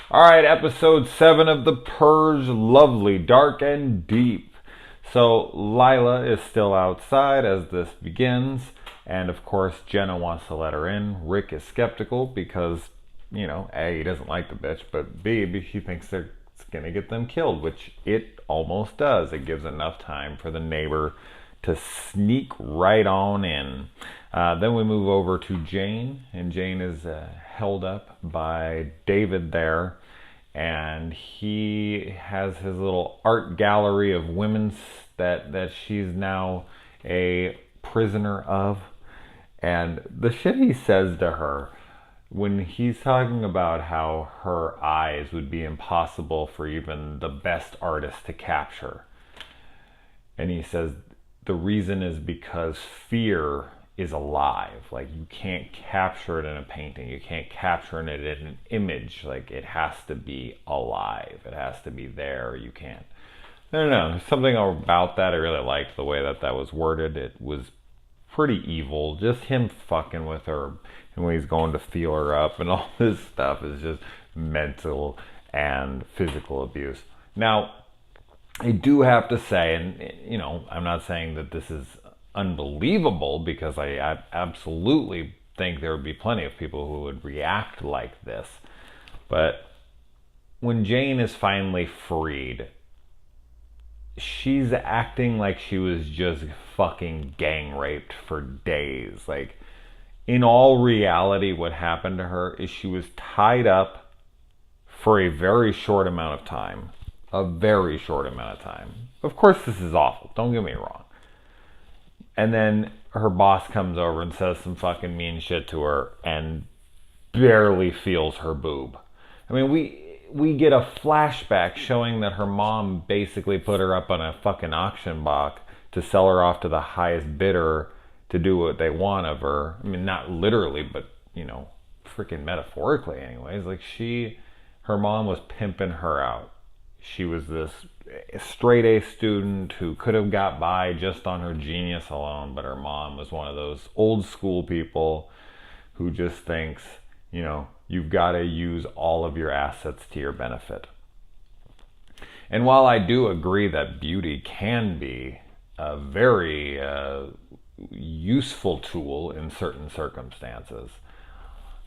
Alright, episode 7 of The Purge. Lovely, dark, and deep. So, Lila is still outside as this begins, and of course, Jenna wants to let her in. Rick is skeptical because, A, he doesn't like the bitch, but B, he thinks they're gonna get them killed, which it almost does. It gives enough time for the neighbor to sneak right on in. Then we move over to Jane, and Jane is held up by David there, and he has his little art gallery of women's that she's now a prisoner of. And the shit he says to her when he's talking about how her eyes would be impossible for even the best artist to capture. And he says the reason is because fear is alive. Like, you can't capture it in a painting. You can't capture it in an image. Like, it has to be alive. It has to be there. You can't. I don't know. There's something about that I really liked, the way that was worded. It was pretty evil. Just him fucking with her, and when he's going to feel her up and all this stuff is just mental and physical abuse. Now, I do have to say, and I'm not saying that this is unbelievable, because I absolutely think there would be plenty of people who would react like this. But when Jane is finally freed, she's acting like she was just fucking gang raped for days. Like, in all reality, what happened to her is she was tied up for a very short amount of time. A very short amount of time. Of course, this is awful. Don't get me wrong. And then her boss comes over and says some fucking mean shit to her and barely feels her boob. I mean, we get a flashback showing that her mom basically put her up on a fucking auction block to sell her off to the highest bidder to do what they want of her. I mean, not literally, but, freaking metaphorically anyways. Like, her mom was pimping her out. She was this straight A student who could have got by just on her genius alone, but her mom was one of those old school people who just thinks, you've got to use all of your assets to your benefit. And while I do agree that beauty can be a very useful tool in certain circumstances,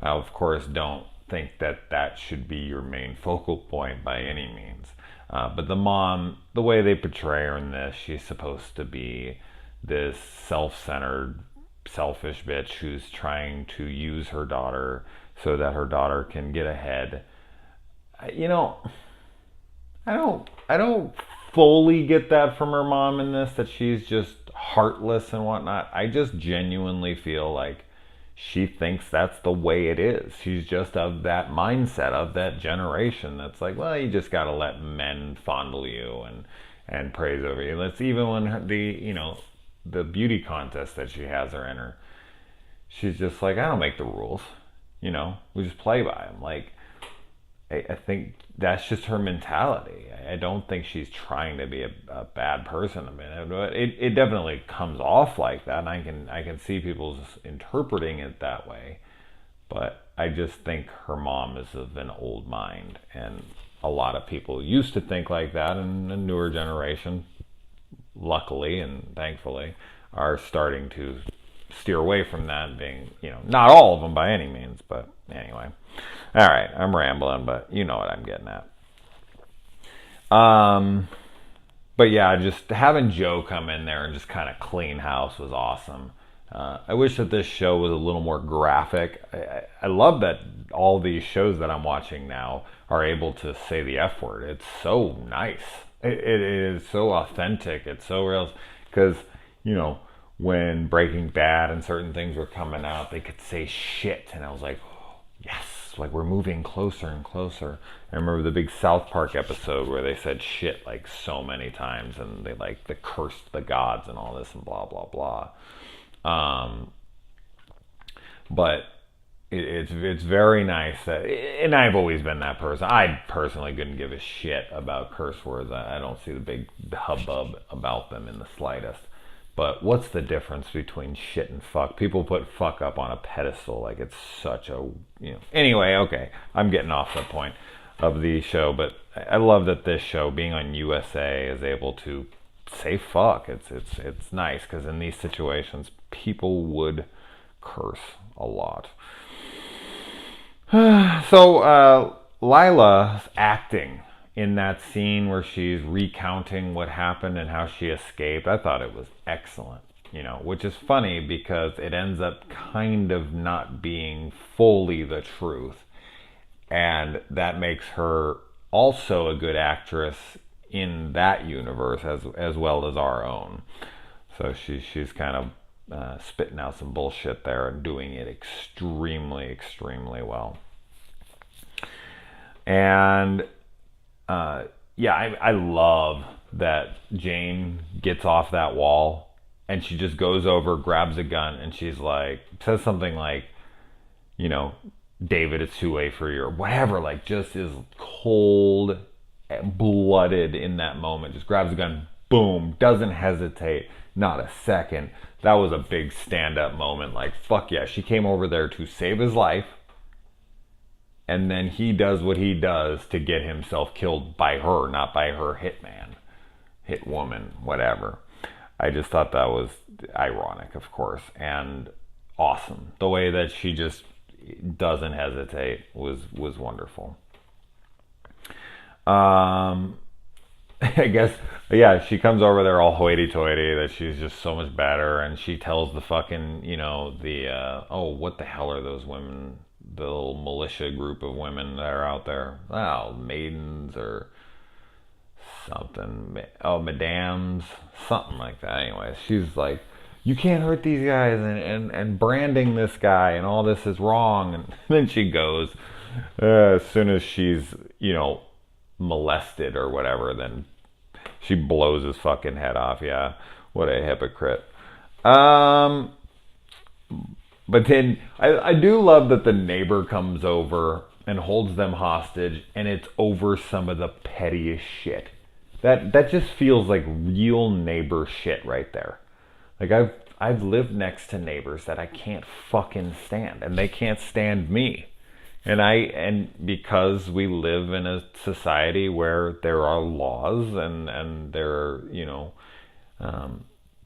I, of course, don't think that should be your main focal point by any means. But the mom, the way they portray her in this, she's supposed to be this self-centered, selfish bitch who's trying to use her daughter so that her daughter can get ahead. I don't fully get that from her mom in this, that she's just heartless and whatnot. I just genuinely feel like she thinks that's the way it is. She's just of that mindset, of that generation that's like, well, you just gotta let men fondle you and praise over you. That's even when the beauty contest that she has her in her, she's just like, I don't make the rules. We just play by them. Like, I think that's just her mentality. I don't think she's trying to be a bad person. I mean, it definitely comes off like that, and I can see people just interpreting it that way. But I just think her mom is of an old mind, and a lot of people used to think like that, and the newer generation, luckily and thankfully, are starting to steer away from that, being, not all of them by any means, but anyway. All right, I'm rambling, but you know what I'm getting at. But yeah, just having Joe come in there and just kind of clean house was awesome. I wish that this show was a little more graphic. I love that all these shows that I'm watching now are able to say the F word. It's so nice. It is so authentic. It's so real. Because, when Breaking Bad and certain things were coming out, they could say shit. And I was like, oh, yes. Like, we're moving closer and closer. I remember the big South Park episode where they said shit like so many times, and they cursed the gods and all this and blah blah blah. But it's very nice that, and I've always been that person. I personally couldn't give a shit about curse words. I don't see the big hubbub about them in the slightest. But what's the difference between shit and fuck? People put fuck up on a pedestal like it's such a, Anyway, okay, I'm getting off that point. of the show, but I love that this show, being on USA, is able to say fuck. It's nice because in these situations, people would curse a lot. So Lila's acting in that scene where she's recounting what happened and how she escaped, I thought it was excellent. Which is funny because it ends up kind of not being fully the truth. And that makes her also a good actress in that universe as well as our own. So she's kind of spitting out some bullshit there and doing it extremely, extremely well. And I love that Jane gets off that wall and she just goes over, grabs a gun, and she's like, says something like, David, it's too late for you, or whatever, like just is cold blooded in that moment. Just grabs a gun, boom, doesn't hesitate, not a second. That was a big stand-up moment. Like, fuck yeah, she came over there to save his life, and then he does what he does to get himself killed by her, not by her hitman, hit woman, whatever. I just thought that was ironic, of course, and awesome. The way that she just doesn't hesitate was wonderful. I guess, yeah, she comes over there all hoity-toity that she's just so much better, and she tells the fucking, what the hell are those women, the little militia group of women that are out there? Maidens or something. Madams, something like that. Anyways, she's like, you can't hurt these guys, and branding this guy, and all this is wrong. And then she goes, as soon as she's, molested or whatever, then she blows his fucking head off. Yeah, what a hypocrite. But then I do love that the neighbor comes over and holds them hostage, and it's over some of the pettiest shit. That just feels like real neighbor shit right there. Like, I've lived next to neighbors that I can't fucking stand, and they can't stand me. And because we live in a society where there are laws and there are,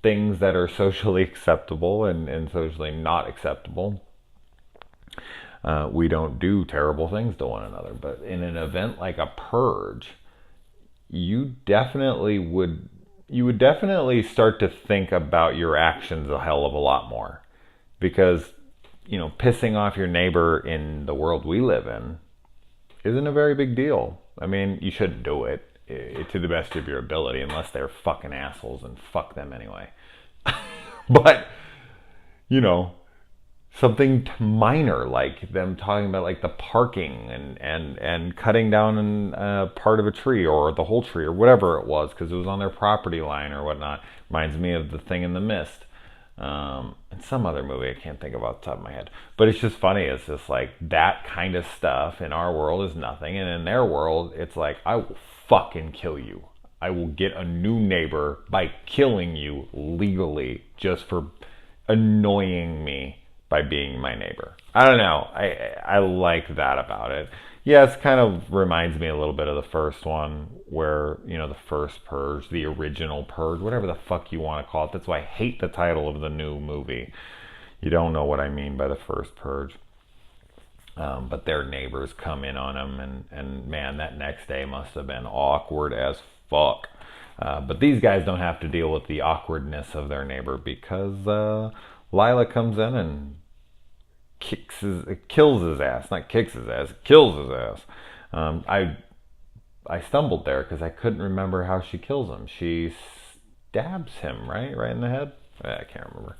things that are socially acceptable and socially not acceptable, we don't do terrible things to one another. But in an event like a purge, you would definitely start to think about your actions a hell of a lot more, because pissing off your neighbor in the world we live in isn't a very big deal. I mean, you shouldn't do it to the best of your ability unless they're fucking assholes, and fuck them anyway. But something minor like them talking about like the parking and cutting down part of a tree or the whole tree or whatever it was because it was on their property line or whatnot, reminds me of The Thing in the Mist, and some other movie I can't think of off the top of my head. But it's just funny. It's just like that kind of stuff in our world is nothing, and in their world it's like, I will fucking kill you. I will get a new neighbor by killing you legally just for annoying me by being my neighbor. I don't know. I like that about it. Yeah, it kind of reminds me a little bit of the first one where, the first Purge, the original Purge, whatever the fuck you want to call it. That's why I hate the title of the new movie. You don't know what I mean by the first Purge. But their neighbors come in on them, and man, that next day must have been awkward as fuck. But these guys don't have to deal with the awkwardness of their neighbor because Lila comes in and kills his ass. Not kicks his ass, kills his ass. I stumbled there because I couldn't remember how she kills him. She stabs him, right in the head. I can't remember.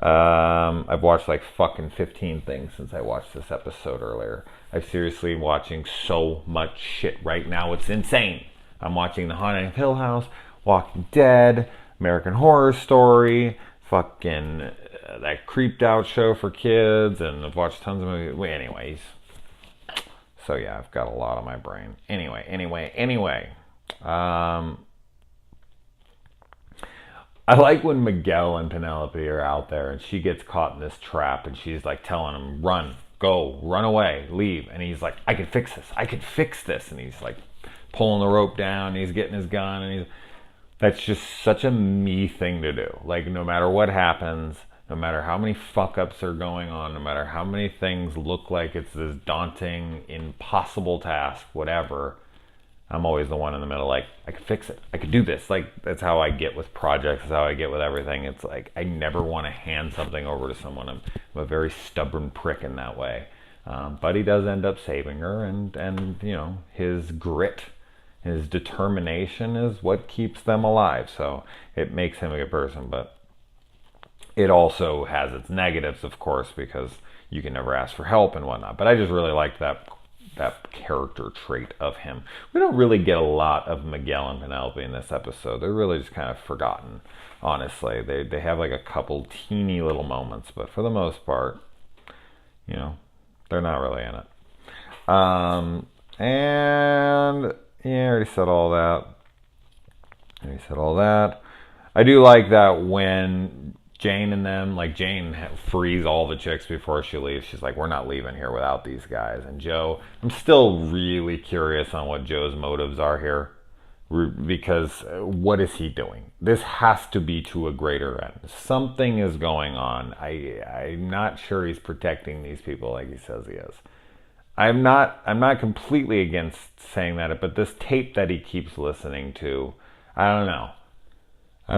I've watched like fucking 15 things since I watched this episode earlier. I'm seriously watching so much shit right now. It's insane. I'm watching The Haunting of Hill House, Walking Dead, American Horror Story, fucking that Creeped Out show for kids, and I've watched tons of movies. Well, anyways, so yeah, I've got a lot on my brain. Anyway. I like when Miguel and Penelope are out there, and she gets caught in this trap, and she's like telling him, "Run, go, run away, leave. And he's like, I can fix this. I can fix this. And he's like pulling the rope down. He's getting his gun. And that's just such a me thing to do. Like, no matter what happens, no matter how many fuck-ups are going on, no matter how many things look like it's this daunting, impossible task, whatever, I'm always the one in the middle, like, I can fix it. I can do this. Like, that's how I get with projects. That's how I get with everything. It's like, I never want to hand something over to someone. I'm a very stubborn prick in that way. But he does end up saving her, and you know, his grit, his determination is what keeps them alive. So it makes him a good person, but it also has its negatives, of course, because you can never ask for help and whatnot. But I just really like that character trait of him. We don't really get a lot of Miguel and Penelope in this episode. They're really just kind of forgotten, honestly. They have like a couple teeny little moments, but for the most part, you know, they're not really in it. And yeah, I already said all that. I do like that when Jane and them, like Jane frees all the chicks before she leaves. She's like, we're not leaving here without these guys. And Joe, I'm still really curious on what Joe's motives are here. Because what is he doing? This has to be to a greater end. Something is going on. I'm not sure he's protecting these people like he says he is. I'm not completely against saying that, but this tape that he keeps listening to, I don't know. I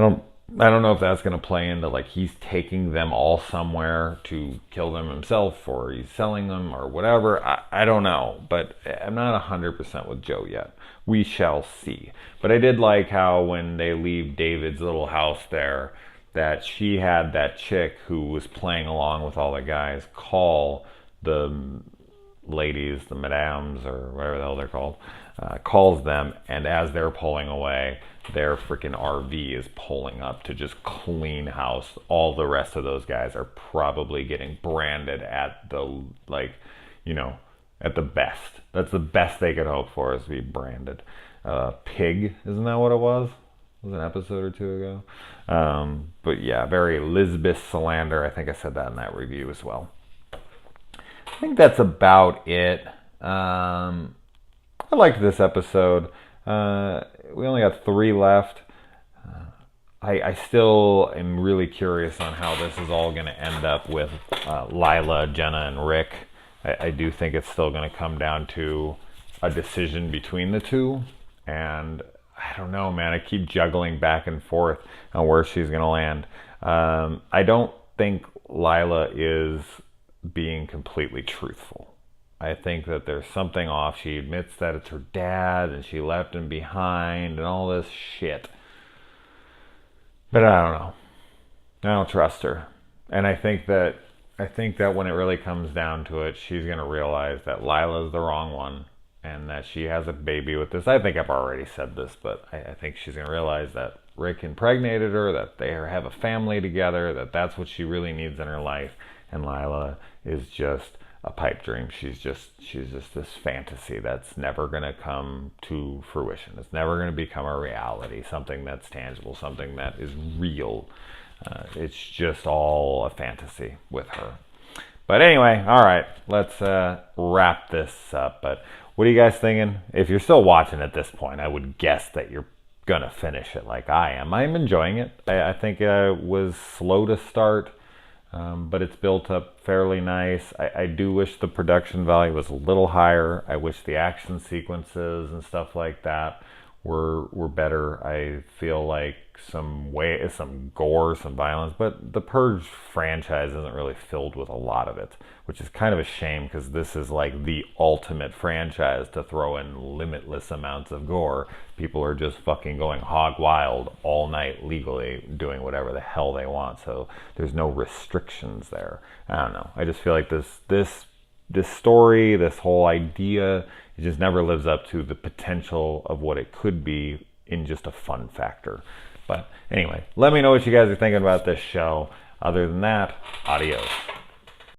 don't know if that's going to play into like he's taking them all somewhere to kill them himself, or he's selling them or whatever. I don't know, but I'm not 100% with Joe yet. We shall see. But I did like how when they leave David's little house there, that she had that chick who was playing along with all the guys call the ladies, the madames, or whatever the hell they're called, calls them, and as they're pulling away, their freaking RV is pulling up to just clean house. All the rest of those guys are probably getting branded at the, like, you know, at the best. That's the best they could hope for, is to be branded. Pig, isn't that what it was? It was an episode or two ago. But yeah, very Lisbeth Salander. I think I said that in that review as well. I think that's about it. I liked this episode. We only got 3 left. I still am really curious on how this is all going to end up with Lila, Jenna, and Rick. I do think it's still going to come down to a decision between the two. And I don't know, man. I keep juggling back and forth on where she's going to land. I don't think Lila is being completely truthful. I think that there's something off. She admits that it's her dad and she left him behind and all this shit. But I don't know. I don't trust her. And I think that when it really comes down to it, she's going to realize that Lila's the wrong one and that she has a baby with this. I think I've already said this, but I think she's going to realize that Rick impregnated her, that they have a family together, that that's what she really needs in her life. And Lila is just a pipe dream. She's just this fantasy that's never going to come to fruition. It's never going to become a reality, something that's tangible, something that is real. It's just all a fantasy with her. But anyway, all right, let's wrap this up. But what are you guys thinking? If you're still watching at this point, I would guess that you're going to finish it like I am. I'm enjoying it. I think it was slow to start. But it's built up fairly nice. I do wish the production value was a little higher. I wish the action sequences and stuff like that were better. I feel like some gore, some violence, but the Purge franchise isn't really filled with a lot of it, which is kind of a shame because this is like the ultimate franchise to throw in limitless amounts of gore. People are just fucking going hog wild all night legally doing whatever the hell they want, so there's no restrictions there. I don't know. I just feel like this story, this whole idea, it just never lives up to the potential of what it could be in just a fun factor. But anyway, let me know what you guys are thinking about this show. Other than that, adios.